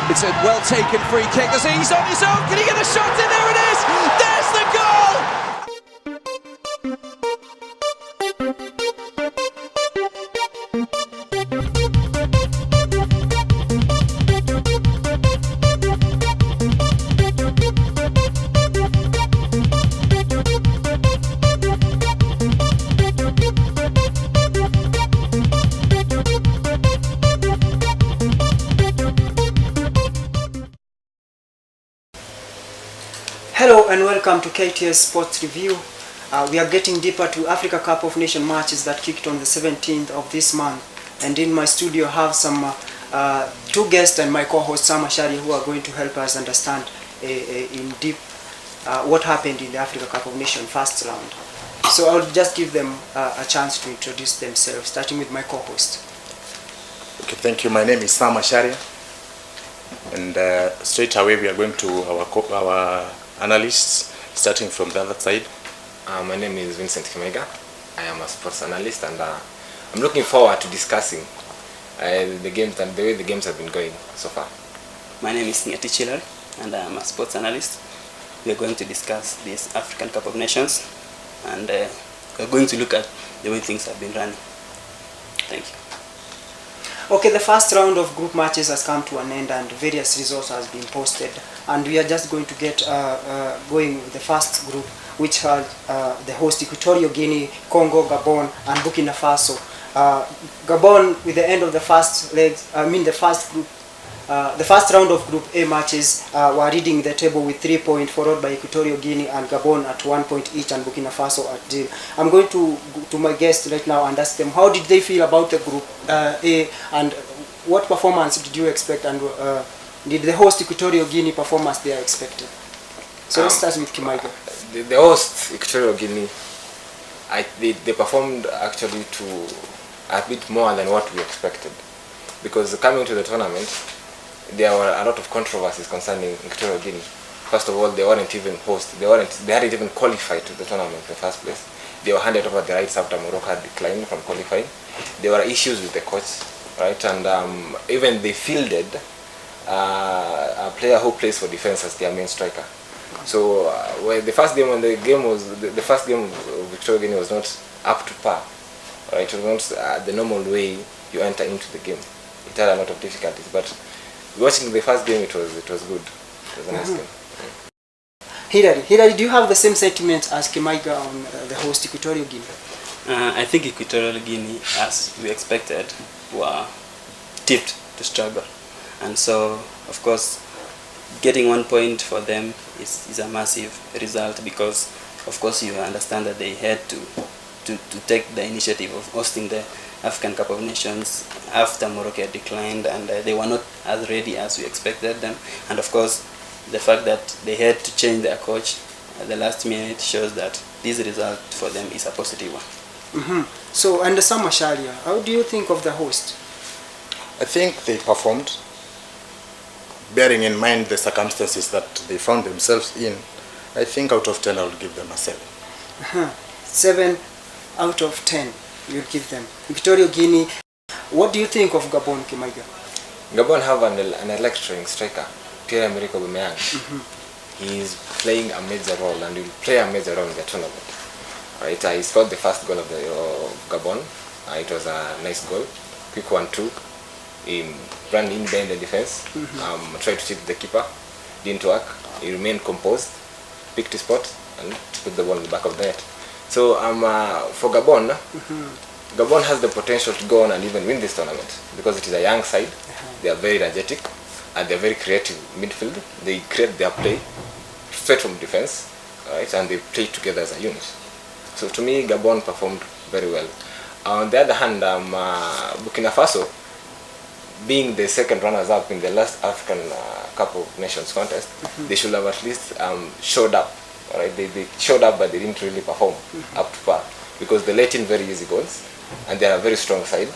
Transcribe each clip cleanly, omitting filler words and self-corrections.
It's a well-taken free kick as he's on his own. Can he get a shot in? There it is! There's the goal! Hello and welcome to Kts Sports Review. We are getting deeper to Africa Cup of Nations matches that kicked on the 17th of this month. And in my studio I have some two guests and my co-host Sam Ashari, who are going to help us understand in deep what happened in the Africa Cup of Nations first round. So I'll just give them a chance to introduce themselves, starting with my co-host. Okay, thank you. My name is Sam Ashari, and straight away we are going to our analysts, starting from the other side. My name is Vincent Kimega. I am a sports analyst, and I'm looking forward to discussing the games and the way the games have been going so far. My name is Kts Sports, and I am a sports analyst. We are going to discuss this African Cup of Nations, and we're going to look at the way things have been running. Thank you. Okay, the first round of group matches has come to an end and various results has been posted, and we are just going to get going with the first group, which had the host Equatorial Guinea, Congo, Gabon and Burkina Faso. Gabon, with the end of the first legs, the first round of Group A matches were leading the table with 3 points, followed by Equatorial Guinea and Gabon at 1 point each, and Burkina Faso at 0. I'm going to my guests right now and ask them how did they feel about the Group A, and what performance did you expect, and did the host Equatorial Guinea perform as they are expected? So let's start with Kimaiga. The host Equatorial Guinea, they performed actually to a bit more than what we expected, because coming to the tournament there were a lot of controversies concerning Equatorial Guinea. First of all, they weren't even host. They hadn't even qualified to the tournament in the first place. They were handed over the rights after Morocco had declined from qualifying. There were issues with the coach, right? And even they fielded a player who plays for defense as their main striker. So the first game of Equatorial Guinea was not up to par, right? It was not the normal way you enter into the game. It had a lot of difficulties, but watching the first game, it was good. It was a nice game. Hilary, do you have the same sentiment as Kimaiga on the host Equatorial Guinea? I think Equatorial Guinea, as we expected, were tipped to struggle, and so of course getting 1 point for them is a massive result, because of course you understand that they had to take the initiative of hosting the African Cup of Nations after Morocco had declined, and they were not as ready as we expected them. And of course the fact that they had to change their coach at the last minute shows that this result for them is a positive one. So, and Sam Ashari, how do you think of the host? I think they performed, bearing in mind the circumstances that they found themselves in. I think out of 10 I would give them a 7. 7 out of 10 you'll give them. Equatorial Guinea, what do you think of Gabon, Kimaiga? Gabon have an electrifying striker, Pierre-Emerick Aubameyang. He is playing a major role, and will play a major role in the tournament. Right, he scored the first goal of Gabon. It was a nice goal, quick 1-2. He ran in behind the defense, tried to cheat the keeper, didn't work. He remained composed, picked his spot, and put the ball in the back of the net. So for Gabon, Gabon has the potential to go on and even win this tournament, because it is a young side. They are very energetic, and they are very creative midfield. They create their play straight from defense, right, and they play together as a unit. So to me, Gabon performed very well. On the other hand, Burkina Faso, being the second runners-up in the last African Cup of Nations contest, they should have at least showed up. Right? They showed up, but they didn't really perform up to par, because they let in very easy goals, and they are a very strong side.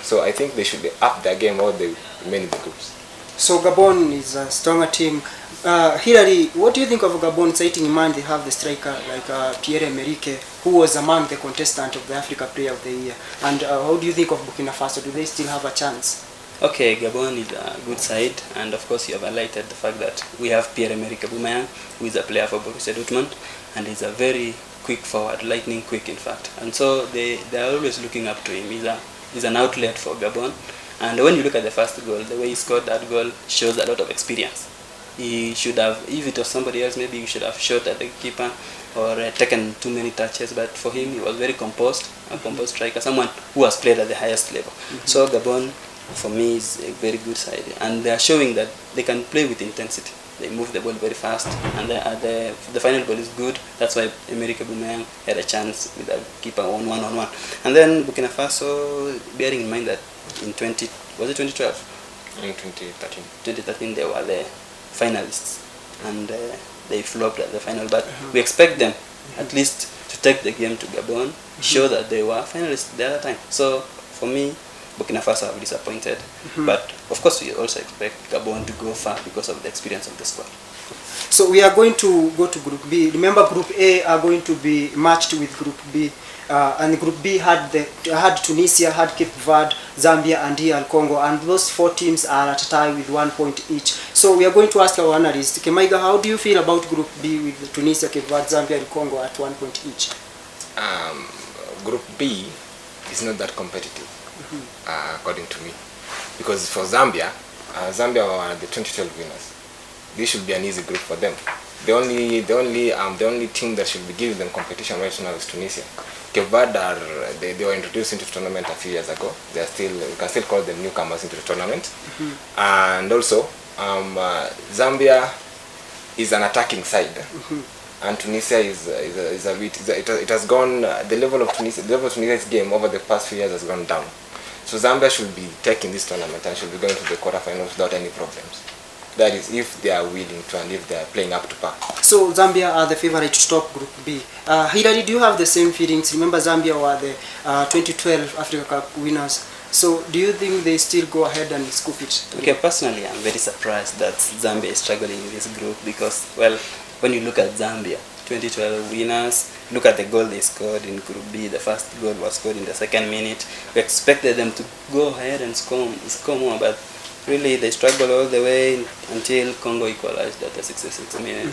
So I think they should up their game, or they remain in the groups. So Gabon is a stronger team. Hilary, what do you think of Gabon, citing in mind they have the striker like Pierre-Emerick, who was among the contestants of the Africa Player of the Year? And how do you think of Burkina Faso? Do they still have a chance? Okay, Gabon is a good side, and of course you have highlighted the fact that we have Pierre-Emerick Aubameyang, who is a player for Borussia Dortmund, and he's a very quick forward, lightning quick in fact. And so they are always looking up to him. He's an outlet for Gabon. And when you look at the first goal, the way he scored that goal shows a lot of experience. He should have, if it was somebody else, maybe he should have shot at the keeper or taken too many touches. But for him, he was very composed, a composed striker, someone who has played at the highest level. So Gabon, for me, is a very good side, and they are showing that they can play with intensity. They move the ball very fast, and the final ball is good. That's why Emerick Aubameyang had a chance with the keeper on one-on-one. And then Burkina Faso, bearing in mind that in 2012? In 2013. 2013 they were the finalists, and they flopped at the final. But we expect them at least to take the game to Gabon, show that they were finalists the other time. So for me, Burkina Faso have disappointed, but of course we also expect Gabon to go far because of the experience of the squad. So we are going to go to Group B. Remember, Group A are going to be matched with Group B, and Group B had Tunisia, had Cape Verde, Zambia, and DR Congo, and those 4 teams are at a tie with 1 point each. So we are going to ask our analyst, Kemaiga, how do you feel about Group B with Tunisia, Cape Verde, Zambia, and Congo at 1 point each? Group B is not that competitive, according to me, because for Zambia, Zambia were the 2012 winners. This should be an easy group for them. The only team that should be giving them competition right now is Tunisia. Cape Verde they were introduced into the tournament a few years ago. They are still, we can still call them newcomers into the tournament. And also, Zambia is an attacking side, and Tunisia is a bit. It has gone. The level of Tunisia's game over the past few years has gone down. So Zambia should be taking this tournament and should be going to the quarterfinals without any problems. That is, if they are willing to and if they are playing up to par. So Zambia are the favorite to top Group B. Hilary, do you have the same feelings? Remember, Zambia were the 2012 Africa Cup winners. So do you think they still go ahead and scoop it? Okay, personally, I'm very surprised that Zambia is struggling in this group because, well, when you look at Zambia, 2012 winners, look at the goal they scored in Group B. The first goal was scored in the 2nd minute. We expected them to go ahead and score more, but really they struggled all the way until Congo equalized at the 66th minute.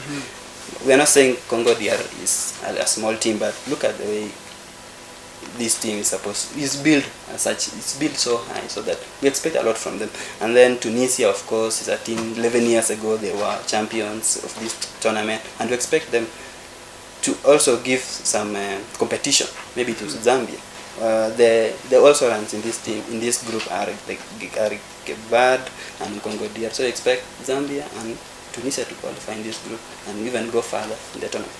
We are not saying Congo DR is a small team, but look at the way this team is built as such. It's built so high, so that we expect a lot from them. And then Tunisia, of course, is a team. 11 years ago they were champions of this tournament, and we expect them to also give some competition, maybe to Zambia. The also runs in this team, in this group, are Cape Verde and Congo DR. So I expect Zambia and Tunisia to qualify in this group and even go further in the tournament.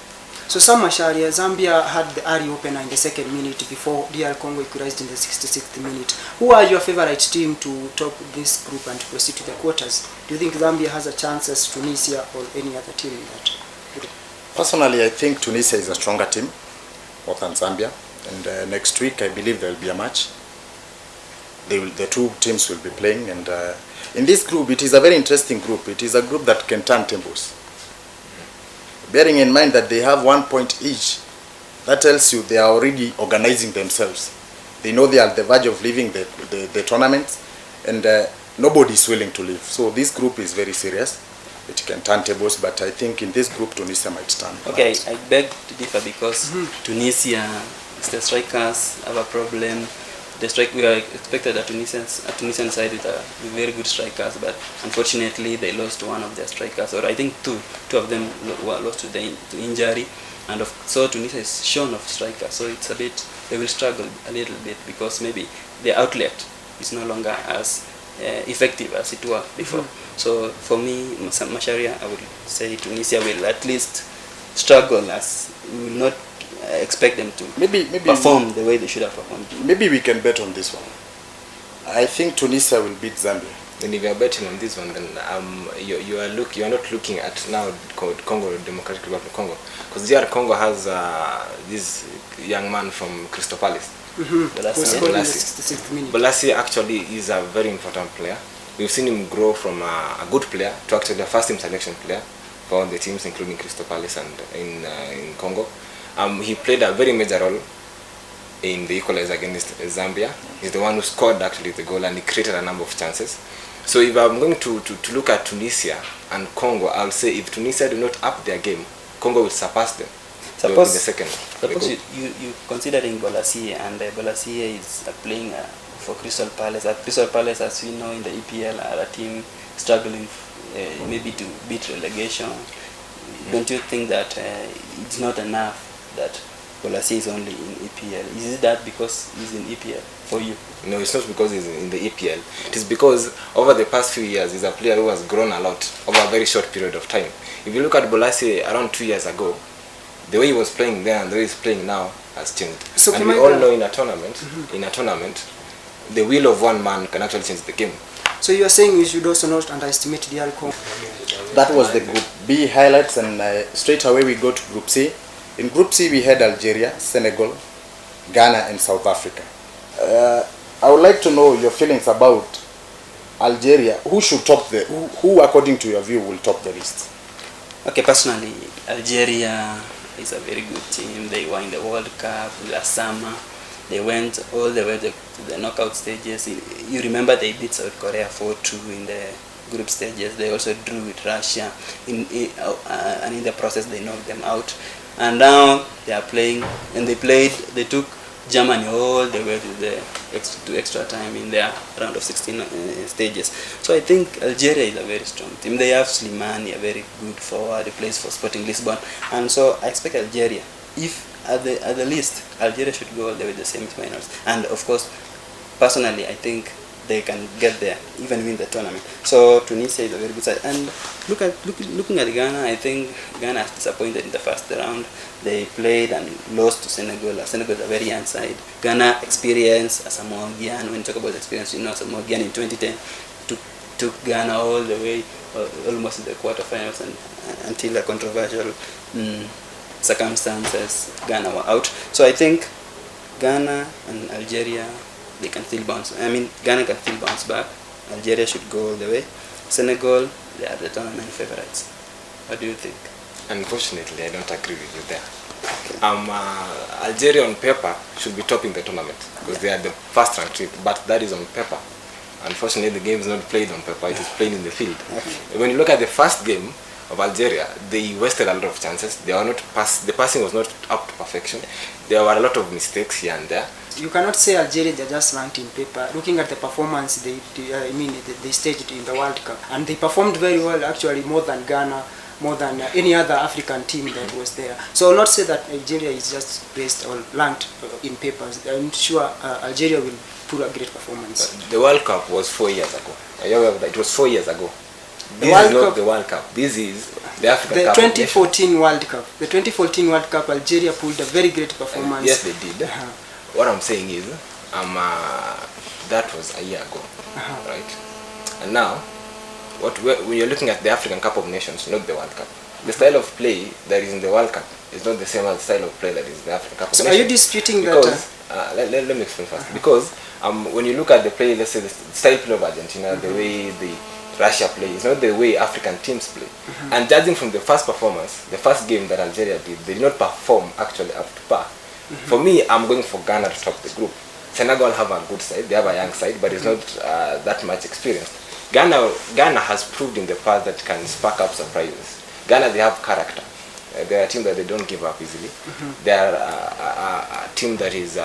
So Sam Masharia, Zambia had the early opener in the 2nd minute before DR Congo equalized in the 66th minute. Who are your favorite team to top this group and to proceed to the quarters? Do you think Zambia has a chance as Tunisia or any other team in that group? Personally, I think Tunisia is a stronger team, more than Zambia. And next week, I believe there will be a match. The 2 teams will be playing. And in this group, it is a very interesting group. It is a group that can turn tables. Bearing in mind that they have 1 point each, that tells you they are already organizing themselves. They know they are at the verge of leaving the tournament, and nobody is willing to leave. So this group is very serious. It can turn tables, but I think in this group, Tunisia might turn. Okay, I beg to differ because Tunisia, the strikers have a problem. We are expected a Tunisian side with very good strikers, but unfortunately they lost one of their strikers, or I think two of them were lost to injury, and so Tunisia is shorn of strikers. So it's a bit, they will struggle a little bit because maybe the outlet is no longer as effective as it were before. So for me, Masharia, I would say Tunisia will at least struggle, as we will not expect them to maybe perform the way they should have performed. Maybe we can bet on this one. I think Tunisia will beat Zambia. Then if you are betting on this one, then you are not looking at now Congo, Democratic Republic of Congo, because DR Congo has this young man from Crystal Palace. Balassi actually is a very important player. We've seen him grow from a good player to actually a first team selection player for all the teams, including Crystal Palace and in Congo. He played a very major role in the equalizer against Zambia. He's the one who scored actually the goal, and he created a number of chances. So if I'm going to look at Tunisia and Congo, I'll say if Tunisia do not up their game, Congo will surpass them. In the second. Suppose you considering Bolasie, and Bolasie is playing for Crystal Palace. At Crystal Palace, as we know in the EPL, are a team struggling maybe to beat relegation. Don't you think that it's not enough that Bolasie is only in EPL? Is it that because he's in EPL for you? No, it's not because he's in the EPL. It is because over the past few years, he's a player who has grown a lot over a very short period of time. If you look at Bolasie around 2 years ago, the way he was playing then and the way he's playing now has changed. So and we all know in a tournament, the will of one man can actually change the game. So you are saying we should also not underestimate the Congo? That was the Group B highlights, and straight away we go to Group C. In Group C we had Algeria, Senegal, Ghana and South Africa. I would like to know your feelings about Algeria. Who should top who according to your view will top the list? Okay, personally, Algeria is a very good team. They won the World Cup last summer. They went all the way to the knockout stages. You remember they beat South Korea 4-2 in the group stages. They also drew with Russia, and in the process they knocked them out. And now they are playing, and they took Germany all the way to extra time in their round of 16 stages. So I think Algeria is a very strong team. They have Slimani, a very good forward, he plays for Sporting Lisbon, and so I expect Algeria, if at the least Algeria should go all the way to the semi-finals. And of course, personally, I think they can get there, even win the tournament. So Tunisia is a very good side. And looking at Ghana, I think Ghana has disappointed in the first round. They played and lost to Senegal. Senegal is a very young side. Ghana experience, Asamoah Gyan, when you talk about experience, you know Asamoah Gyan in 2010 took Ghana all the way, almost in the quarterfinals, and until a controversial circumstances, Ghana were out. So I think Ghana and Algeria, they can still bounce. I mean, Ghana can still bounce back. Algeria should go all the way. Senegal, they are the tournament favorites. What do you think? Unfortunately, I don't agree with you there. Algeria on paper should be topping the tournament because they are the first ranked team, but that is on paper. Unfortunately, the game is not played on paper, it is played in the field. When you look at the first game of Algeria, they wasted a lot of chances. The passing was not up to perfection. There were a lot of mistakes here and there. You cannot say Algeria they just ranked in paper. Looking at the performance they staged in the World Cup, and they performed very well, actually more than Ghana, more than any other African team that was there. So I'll not say that Algeria is just based or ranked in papers. I'm sure Algeria will put a great performance. The World Cup was 4 years ago. It was 4 years ago. This is not the World Cup. This is the African Cup. The 2014 World Cup. The 2014 World Cup, Algeria pulled a very great performance. Yes, they did. What I'm saying is, that was a year ago, right? And now, when you're looking at the African Cup of Nations, not the World Cup, the style of play that is in the World Cup is not the same as the style of play that is in the African Cup of Nations. So are you disputing because, that? Let me explain first. Because when you look at the play, let's say the style play of Argentina, the way the Russia play is not the way African teams play. And judging from the first performance, the first game that Algeria did, they did not perform actually up to par. For me, I'm going for Ghana to top the group. Senegal have a good side, they have a young side, but it's not that much experienced. Ghana has proved in the past that can spark up surprises. Ghana, they have character. They are a team that they don't give up easily. They are a team that is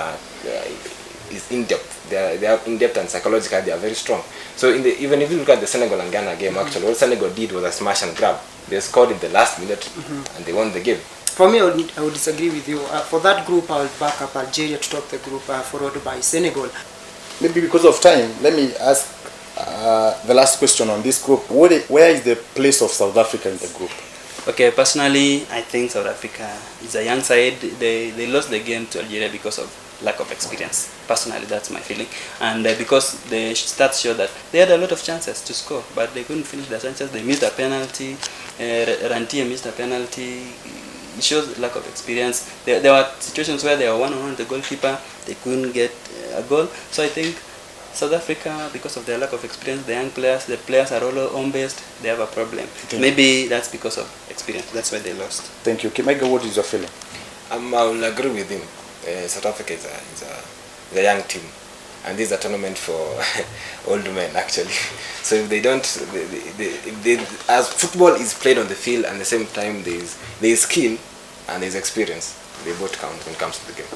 in-depth. They are in-depth and psychologically they are very strong. So even if you look at the Senegal and Ghana game, actually what Senegal did was a smash and grab. They scored in the last minute and they won the game. For me, I would disagree with you. For that group, I will back up Algeria to top the group, followed by Senegal. Maybe because of time, let me ask the last question on this group. Where is the place of South Africa in the group? Okay, personally, I think South Africa is a young side. They lost the game to Algeria because of lack of experience. Personally, that's my feeling. And because the stats show that they had a lot of chances to score, but they couldn't finish their chances. They missed a penalty. Rantier missed a penalty. It shows lack of experience. There were situations where they were one-on-one with the goalkeeper. They couldn't get a goal. So I think South Africa, because of their lack of experience, the players are all home-based, they have a problem. Maybe that's because of experience. That's why they lost. Thank you. Kimega, what is your feeling? I will agree with him. South Africa is a young team, and this is a tournament for old men actually. So if they don't, as football is played on the field, and at the same time there is skill and there is experience, they both count when it comes to the game.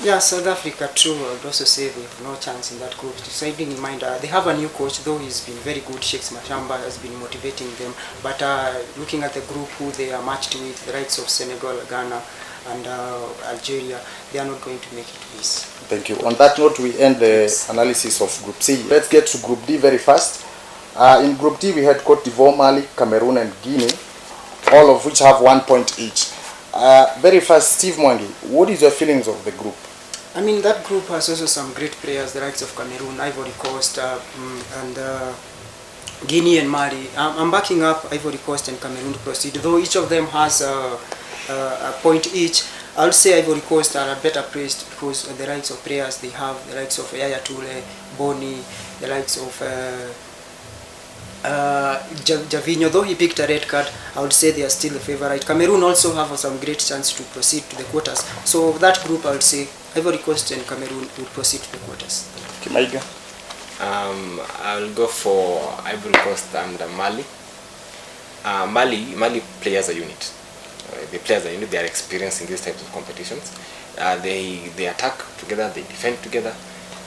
Yeah, South Africa, true. I would also say they have no chance in that group. Deciding in mind, they have a new coach, though he's been very good. Sheikh Mashamba has been motivating them. But looking at the group who they are matched with, the likes of Senegal, Ghana, and Algeria, they are not going to make it this. Thank you. On that note, we end the analysis of Group C. Let's get to Group D very fast. In Group D, we had Cote d'Ivoire, Mali, Cameroon, and Guinea, all of which have 1 point each. Very fast, Steve Mwangi, what is your feelings of the group? I mean, that group has also some great players, the likes of Cameroon, Ivory Coast, and Guinea and Mali. I'm backing up Ivory Coast and Cameroon to proceed, though each of them has a point each. I would say Ivory Coast are better placed because of the likes of players they have, the likes of Yaya Toure, Boni, the likes of Javinho. Though he picked a red card, I would say they are still the favorite. Cameroon also have some great chance to proceed to the quarters. So that group, I would say Ivory Coast and Cameroon will proceed to the quarters. Kimaiga? I'll go for Ivory Coast and Mali. Mali players a unit. The players are unit. They are experienced in these types of competitions. They attack together. They defend together.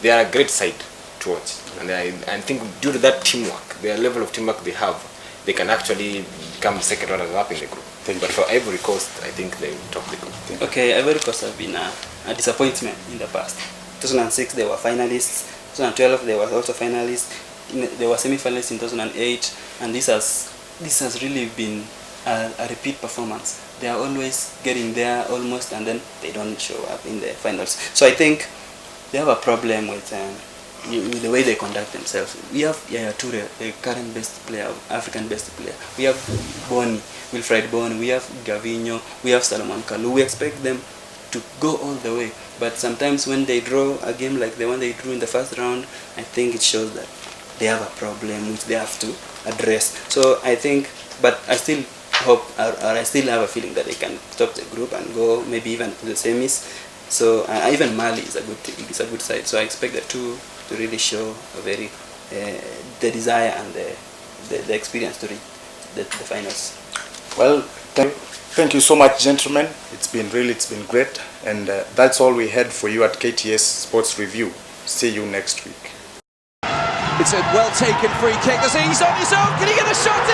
They are a great side to watch. And I think due to that teamwork, their level of teamwork they have, they can actually become second runners up in the group. But for Ivory Coast, I think they will top the group. Okay, Ivory Coast have been a disappointment in the past. 2006 they were finalists. 2012 they were also finalists. They were semi-finalists in 2008, and this has really been a repeat performance. They are always getting there almost, and then they don't show up in the finals. So I think they have a problem with the way they conduct themselves. We have Yaya Toure, the current best player, African best player. We have Boni, Wilfried Boni. We have Gavinho. We have Salomon Kalou. We expect them to go all the way, but sometimes when they draw a game like the one they drew in the first round, I think it shows that they have a problem which they have to address. So I think, but I still hope, or I still have a feeling that they can top the group and go maybe even to the semis. So even Mali is a good side. So I expect the two to really show a very the desire and the experience to reach the finals. Well, thank you so much, gentlemen. It's been great, and that's all we had for you at KTS Sports Review. See you next week. It's a well taken free kick. He's on his own. Can he get a shot